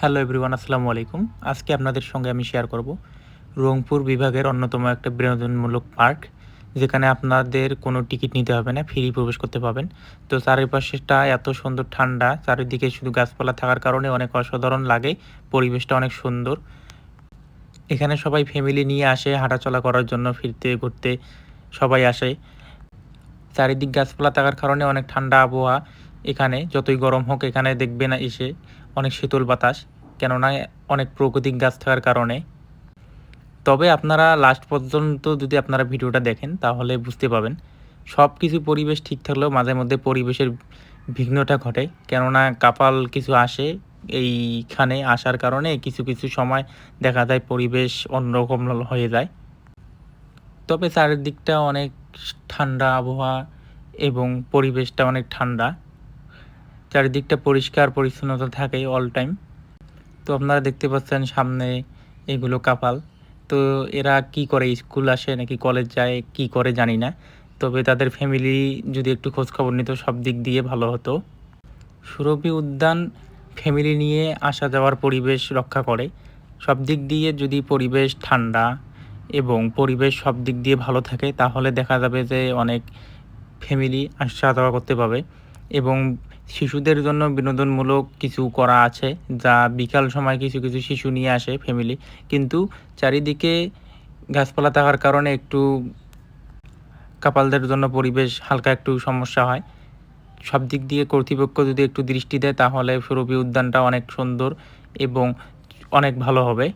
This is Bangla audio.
হ্যালো এভরিওয়ান, আসসালামু আলাইকুম। আজকে আপনাদের সঙ্গে আমি শেয়ার করব রংপুর বিভাগের অন্যতম একটা বিনোদনমূলক পার্ক, যেখানে আপনাদের কোনো টিকিট নিতে হবে না, ফ্রি প্রবেশ করতে পাবেন। তো চারিপাশেটা এত সুন্দর ঠান্ডা, চারিদিকে শুধু গাছপালা থাকার কারণে অনেক অসাধারণ লাগে, পরিবেশটা অনেক সুন্দর। এখানে সবাই ফ্যামিলি নিয়ে আসে হাঁটাচলা করার জন্য, ফিরতে ঘুরতে সবাই আসে। চারিদিক গাছপালা থাকার কারণে অনেক ঠান্ডা আবহাওয়া। এখানে যতই গরম হোক এখানে দেখবেন এসে অনেক শীতল বাতাস, কেননা অনেক প্রাকৃতিক গাছ থাকার কারণে। তবে আপনারা লাস্ট পর্যন্ত যদি আপনারা ভিডিওটা দেখেন তাহলে বুঝতে পাবেন, সব কিছু পরিবেশ ঠিক থাকলেও মাঝে মধ্যে পরিবেশের বিঘ্নটা ঘটে, কেননা কাপাল কিছু আসে এইখানে আসার কারণে কিছু কিছু সময় দেখা যায় পরিবেশ অন্যরকম হয়ে যায়। তবে চারিদিকটা অনেক ঠান্ডা আবহাওয়া এবং পরিবেশটা অনেক ঠান্ডা, চারিদিকটা পরিষ্কার পরিচ্ছন্নতা থাকে অল টাইম। তো আপনারা দেখতে পাচ্ছেন সামনে এগুলো কাপাল। তো এরা কি করে, স্কুল আসে নাকি কলেজ যায়, কি করে জানি না। তবে তাদের ফ্যামিলি যদি একটু খোঁজখবর নিত সব দিক দিয়ে ভালো হতো। সুরভি উদ্যান ফ্যামিলি নিয়ে আসা যাওয়ার পরিবেশ রক্ষা করে। সব দিক দিয়ে যদি পরিবেশ ঠান্ডা এবং পরিবেশ সব দিক দিয়ে ভালো থাকে তাহলে দেখা যাবে যে অনেক ফ্যামিলি আসা যাওয়া করতে পাবে। এবং শিশুদের জন্য বিনোদনমূলক কিছু করা আছে, যা বিকাল সময় কিছু কিছু শিশু নিয়ে আসে ফ্যামিলি। কিন্তু চারিদিকে গাছপালা থাকার কারণে একটু কাপালদের জন্য পরিবেশ হালকা একটু সমস্যা হয়। সব দিক দিয়ে কর্তৃপক্ষ যদি একটু দৃষ্টি দেয় তাহলে সুরভি উদ্যানটা অনেক সুন্দর এবং অনেক ভালো হবে।